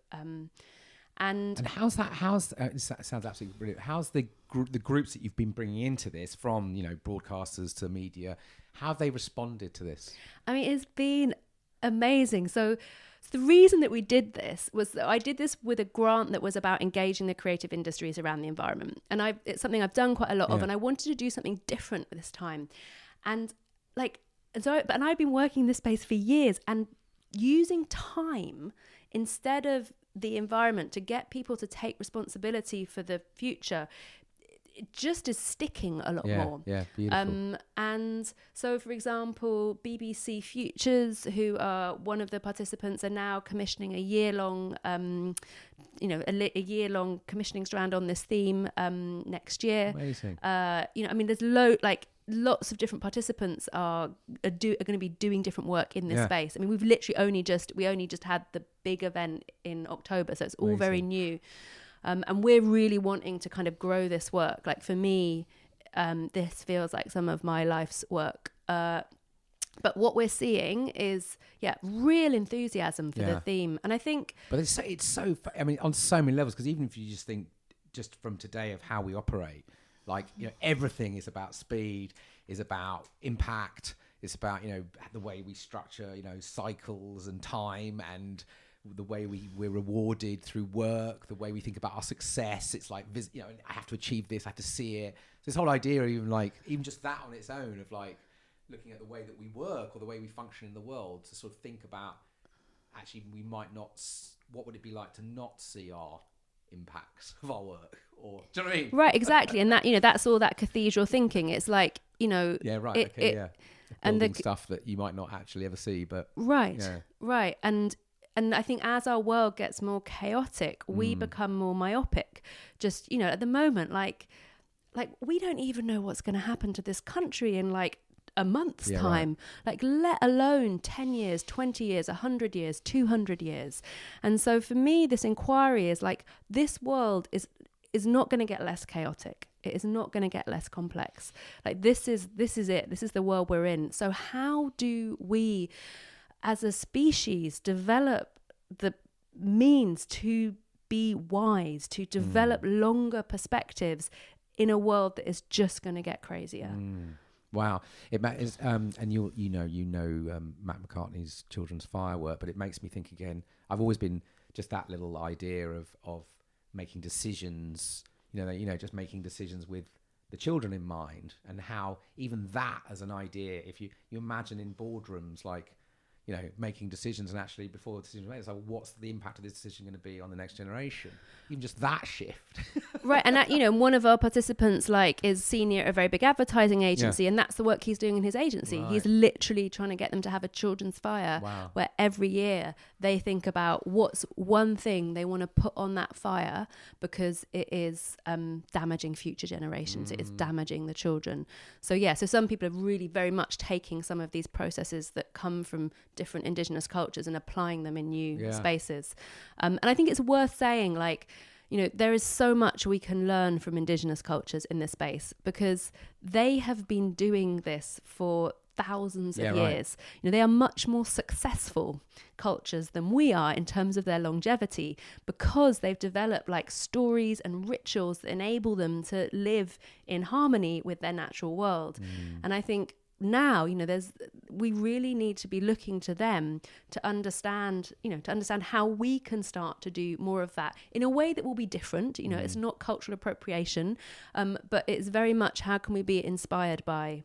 And how's that? That sounds absolutely brilliant. How's the groups that you've been bringing into this, from broadcasters to media, how have they responded to this? I mean, it's been amazing. So the reason that we did this was that I did this with a grant that was about engaging the creative industries around the environment, and it's something I've done quite a lot of, and I wanted to do something different this time, and I've been working in this space for years and using time instead of the environment to get people to take responsibility for the future. It just is sticking a lot more. Yeah, beautiful. And so, for example, BBC Futures, who are one of the participants, are now commissioning a year-long, a year-long commissioning strand on this theme next year. Amazing. There's lots of different participants are going to be doing different work in this space. I mean, we've literally only just had the big event in October, so it's all very new. And we're really wanting to kind of grow this work. Like for me, this feels like some of my life's work. But what we're seeing is, real enthusiasm for the theme. And I think... But it's so on so many levels, because even if you just think just from today of how we operate, everything is about speed, is about impact, it's about, the way we structure, cycles and time, and the way we're rewarded through work, the way we think about our success. It's like, I have to achieve this, I have to see it. So this whole idea, even just that on its own, of looking at the way that we work or the way we function in the world, to sort of think about, actually, we might not, what would it be like to not see our impacts of our work? Or, do you know what I mean? Right, exactly. And that, that's all that cathedral thinking. It's like, Yeah, right, and the stuff that you might not actually ever see, but... Right, right. And I think as our world gets more chaotic, we become more myopic. Just, at the moment, like we don't even know what's going to happen to this country in a month's time, let alone 10 years, 20 years, 100 years, 200 years. And so for me, this inquiry is this world is not going to get less chaotic. It is not going to get less complex. Like this is it. This is the world we're in. So how do we as a species develop the means to be wise, to develop longer perspectives in a world that is just going to get crazier? Wow, it is, and you know Matt McCartney's Children's Firework, but it makes me think again. I've always been just that little idea of making decisions, just making decisions with the children in mind, and how even that as an idea, if you imagine in boardrooms, like, making decisions, and actually before the decision is made, it's like, what's the impact of this decision going to be on the next generation? Even just that shift. Right, and that, one of our participants is senior at a very big advertising agency, and that's the work he's doing in his agency. Right. He's literally trying to get them to have a children's fire, where every year they think about what's one thing they want to put on that fire, because it is damaging future generations. It is damaging the children. So some people are really very much taking some of these processes that come from different indigenous cultures and applying them in new spaces. And I think it's worth saying, there is so much we can learn from indigenous cultures in this space, because they have been doing this for thousands of years. Right. They are much more successful cultures than we are in terms of their longevity, because they've developed stories and rituals that enable them to live in harmony with their natural world. And I think now, we really need to be looking to them to understand how we can start to do more of that in a way that will be different. It's not cultural appropriation, but it's very much how can we be inspired by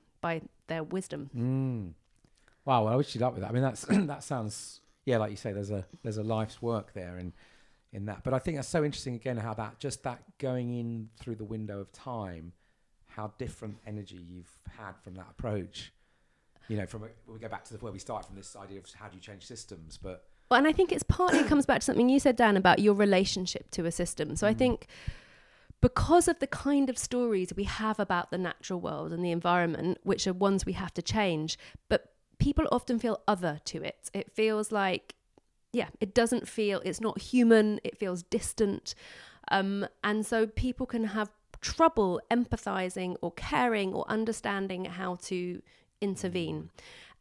their wisdom. Wow, well, I wish you luck with that. I mean, that sounds, like you say, there's a life's work there in that. But I think that's so interesting again, how that going in through the window of time, how different energy you've had from that approach. We go back to where we start from, this idea of how do you change systems, but... Well, and I think it's partly comes back to something you said, Dan, about your relationship to a system. So I think because of the kind of stories we have about the natural world and the environment, which are ones we have to change, but people often feel other to it. It feels like, it doesn't feel, it's not human, it feels distant. And so people can have trouble empathizing or caring or understanding how to intervene.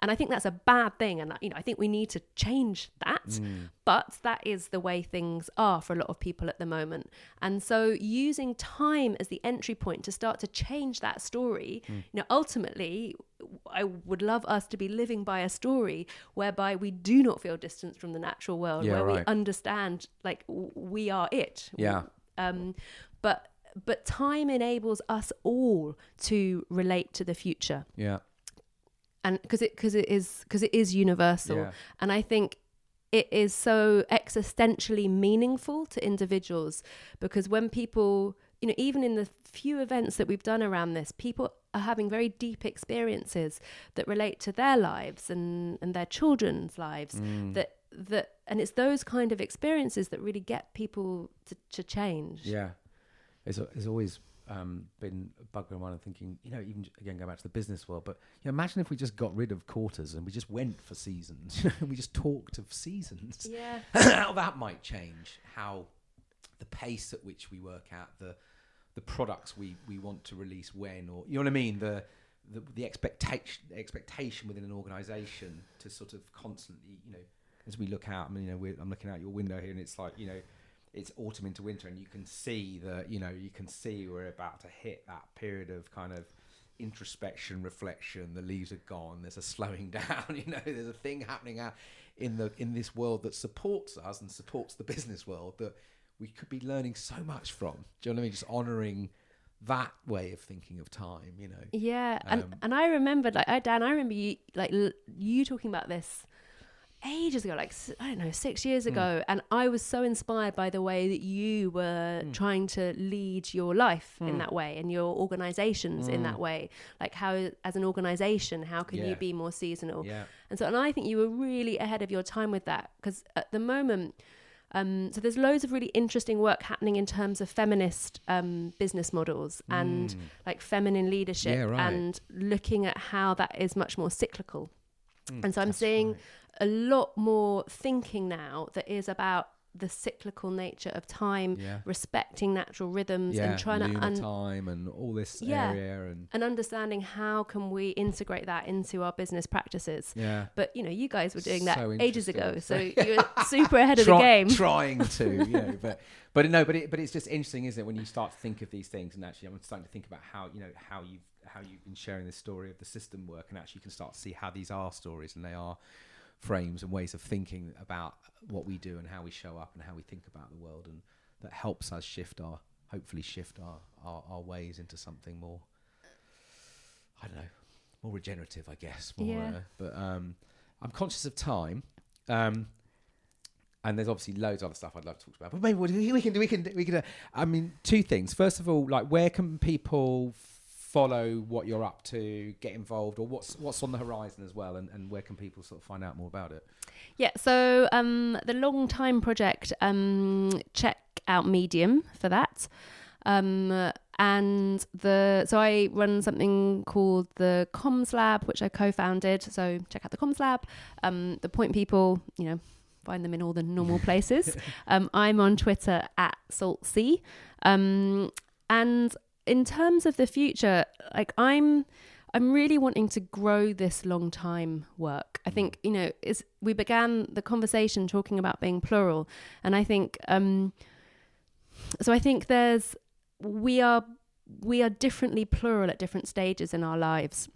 And I think that's a bad thing, and I think we need to change that. But that is the way things are for a lot of people at the moment. And so using time as the entry point to start to change that story, ultimately I would love us to be living by a story whereby we do not feel distance from the natural world, we understand we are it. But time enables us all to relate to the future. And because it is universal. And I think it is so existentially meaningful to individuals, because when people, even in the few events that we've done around this, people are having very deep experiences that relate to their lives and their children's lives, that and it's those kind of experiences that really get people to change. It's always been a bugger of mine, thinking, even again, go back to the business world, but imagine if we just got rid of quarters and we just went for seasons, we just talked of seasons. How that might change how the pace at which we work at, the products we want to release when, or you know what I mean, the expectation within an organization to sort of constantly, as we look out, I'm looking out your window here, and it's like, it's autumn into winter, and you can see we're about to hit that period of kind of introspection, reflection. The leaves are gone. There's a slowing down. There's a thing happening out in this world that supports us and supports the business world that we could be learning so much from. Do you know what I mean? Just honouring that way of thinking of time. And I remember, Dan, I remember you talking about this ages ago, 6 years ago, and I was so inspired by the way that you were trying to lead your life in that way, and your organizations in that way, how as an organization, how can you be more seasonal? And I think you were really ahead of your time with that, because at the moment, so there's loads of really interesting work happening in terms of feminist business models and feminine leadership, and looking at how that is much more cyclical. And so I'm seeing a lot more thinking now that is about the cyclical nature of time, Yeah. respecting natural rhythms, and trying lunar time and all this area, and understanding how can we integrate that into our business practices. Yeah. But you guys were doing that So ages ago, interesting. so you're super ahead of the game. Trying to, but it's just interesting, isn't it, when you start to think of these things, and actually I'm starting to think about how you've been sharing this story of the system work, and actually you can start to see how these are stories and they are frames and ways of thinking about what we do and how we show up and how we think about the world, and that helps us hopefully shift our ways into something more, I don't know, more regenerative, I guess. But I'm conscious of time, and there's obviously loads of other stuff I'd love to talk about, but maybe we can. I mean, two things. First of all, like, where can people follow what you're up to, get involved, or what's on the horizon as well, and where can people sort of find out more about it? Yeah, so the Long Time Project, check out Medium for that. So I run something called the Comms Lab, which I co-founded. So check out the Comms Lab. The Point People, find them in all the normal places. I'm on Twitter @saltsea. And in terms of the future, like, I'm really wanting to grow this long time work. I think, we began the conversation talking about being plural. And I think, so I think we are differently plural at different stages in our lives.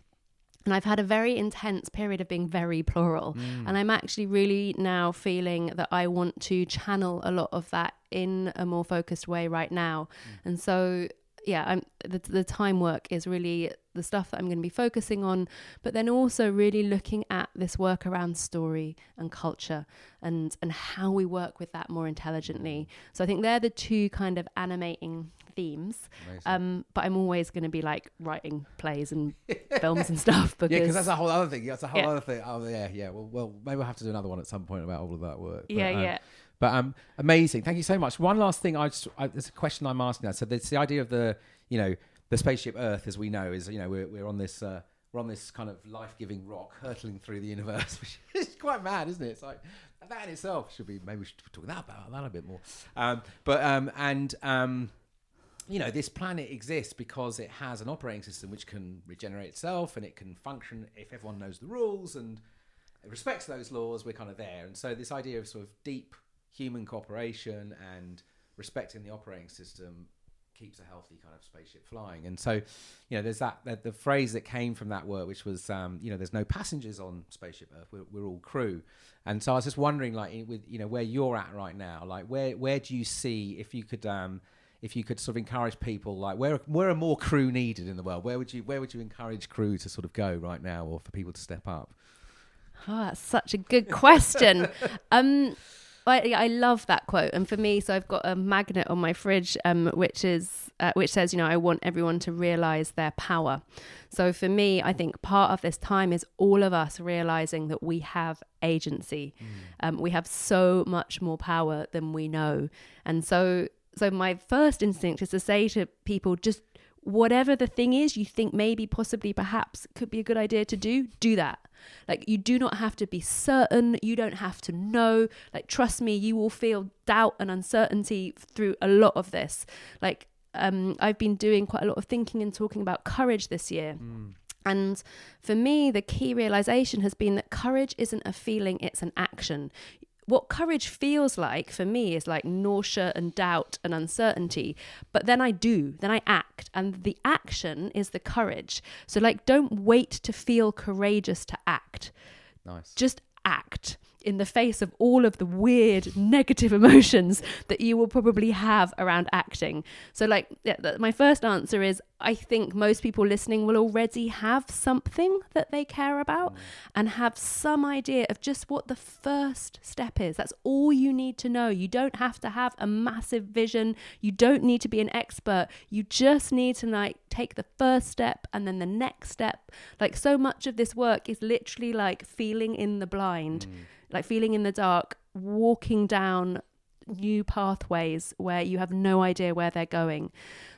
And I've had a very intense period of being very plural. And I'm actually really now feeling that I want to channel a lot of that in a more focused way right now. And so, the time work is really the stuff that I'm going to be focusing on, but then also really looking at this work around story and culture and how we work with that more intelligently. So I think they're the two kind of animating themes. But I'm always going to be like writing plays and films and stuff, because that's a whole other thing. That's a whole other thing. Oh yeah. Well, maybe we'll have to do another one at some point about all of that work. But amazing. Thank you so much. One last thing, there's a question I'm asking now. So there's the idea of the spaceship Earth, as we know, is, we're on this kind of life-giving rock hurtling through the universe, which is quite mad, isn't it? It's like, that in itself maybe we should talk about that a bit more. This planet exists because it has an operating system which can regenerate itself, and it can function if everyone knows the rules and it respects those laws. We're kind of there. And so this idea of sort of deep human cooperation and respecting the operating system keeps a healthy kind of spaceship flying. And so, there's the phrase that came from that work, which was, there's no passengers on Spaceship Earth. We're all crew. And so I was just wondering, like, with where you're at right now, like, where do you see, if you could sort of encourage people, like, where are more crew needed in the world? Where would you encourage crew to sort of go right now, or for people to step up? Oh, that's such a good question. I love that quote, and for me, so I've got a magnet on my fridge, which says, I want everyone to realize their power. So for me, I think part of this time is all of us realizing that we have agency. We have so much more power than we know, and so my first instinct is to say to people, just whatever the thing is you think maybe, possibly, perhaps could be a good idea to do that. Like, you do not have to be certain. You don't have to know. Like, trust me, you will feel doubt and uncertainty through a lot of this. Like, I've been doing quite a lot of thinking and talking about courage this year. And for me, the key realization has been that courage isn't a feeling, it's an action. What courage feels like for me is like nausea and doubt and uncertainty. But then I act. And the action is the courage. So, like, don't wait to feel courageous to act. Nice. Just act in the face of all of the weird negative emotions that you will probably have around acting. So, like, my first answer is, I think most people listening will already have something that they care about and have some idea of just what the first step is. That's all you need to know. You don't have to have a massive vision. You don't need to be an expert. You just need to, like, take the first step and then the next step. Like, so much of this work is literally like feeling in the blind, like feeling in the dark, walking down new pathways where you have no idea where they're going.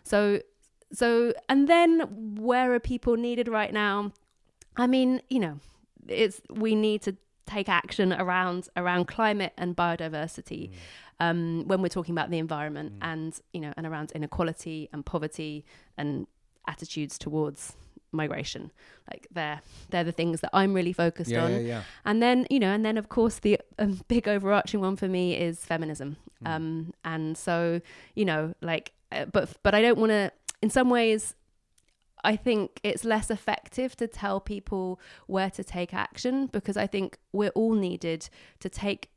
So, and then where are people needed right now? I mean, we need to take action around climate and biodiversity when we're talking about the environment and and around inequality and poverty and attitudes towards migration. Like they're the things that I'm really focused on. And then of course the big overarching one for me is feminism. And so but I don't want to, in some ways I think it's less effective to tell people where to take action, because I think we're all needed to take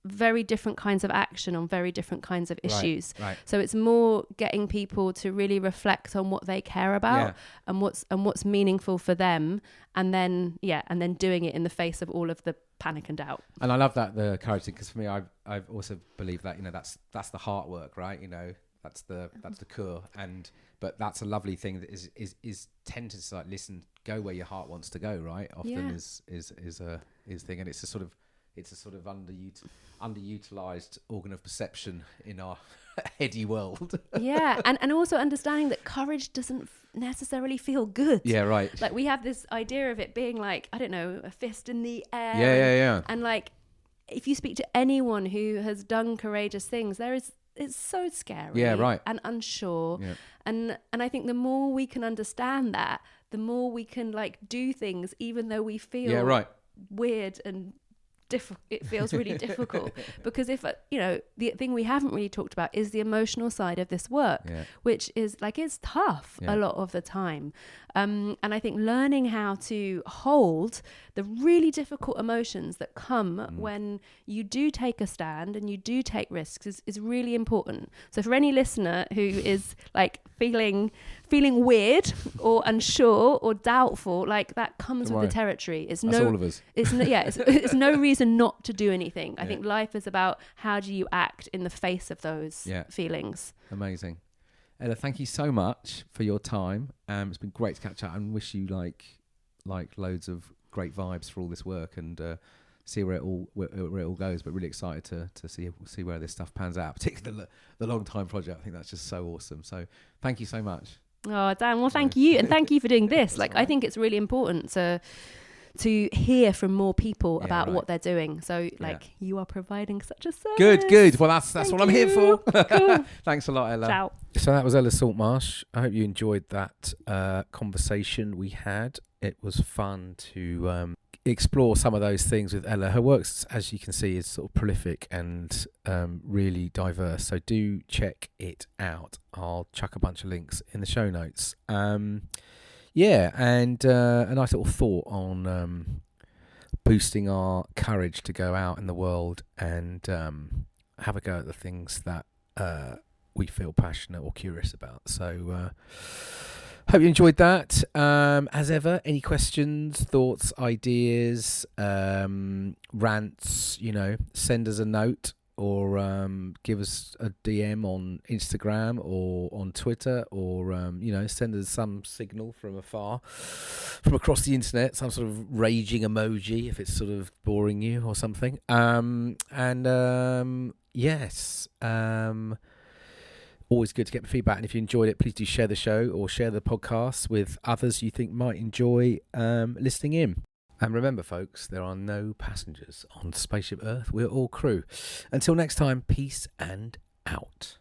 very different kinds of action on very different kinds of issues. Right. So it's more getting people to really reflect on what they care about and what's meaningful for them, and then doing it in the face of all of the panic and doubt. And I love that, the courage thing, because for me, I've also believed that that's the hard work, right? That's the core, but that's a lovely thing that is tend to like listen, go where your heart wants to go, right? Often is thing, and it's a sort of underutilized organ of perception in our heady world. And also understanding that courage doesn't necessarily feel good. Like we have this idea of it being like, I don't know, a fist in the air. And like if you speak to anyone who has done courageous things, it's so scary and unsure. And I think the more we can understand that, the more we can like do things even though we feel weird and it feels really difficult. Because if the thing we haven't really talked about is the emotional side of this work, which is like, it's tough a lot of the time. And I think learning how to hold the really difficult emotions that come when you do take a stand and you do take risks is really important. So for any listener who is like feeling weird or unsure or doubtful, like that comes with the territory. That's all of us. It's no reason not to do anything. I think life is about how do you act in the face of those feelings. Amazing. Ella, thank you so much for your time. It's been great to catch up, and wish you like loads of great vibes for all this work, and see where it all goes. But really excited to see where this stuff pans out, particularly the long time project. I think that's just so awesome. So thank you so much. Oh, Dan, well, thank you. And thank you for doing this. Like, I think it's really important to hear from more people about what they're doing. So you are providing such a service. Good. Well, that's what I'm here for. Cool. Thanks a lot, Ella. Ciao. So that was Ella Saltmarshe. I hope you enjoyed that conversation we had. It was fun to explore some of those things with Ella. Her works, as you can see, is sort of prolific and really diverse. So do check it out. I'll chuck a bunch of links in the show notes. And a nice little thought on boosting our courage to go out in the world and have a go at the things that we feel passionate or curious about. So hope you enjoyed that. As ever, any questions, thoughts, ideas, rants, send us a note or give us a DM on Instagram or on Twitter, or send us some signal from afar, from across the internet, some sort of raging emoji if it's sort of boring you or something. Always good to get feedback, and if you enjoyed it, please do share the show or share the podcast with others you think might enjoy listening in. And remember, folks, there are no passengers on Spaceship Earth. We're all crew. Until next time, peace and out.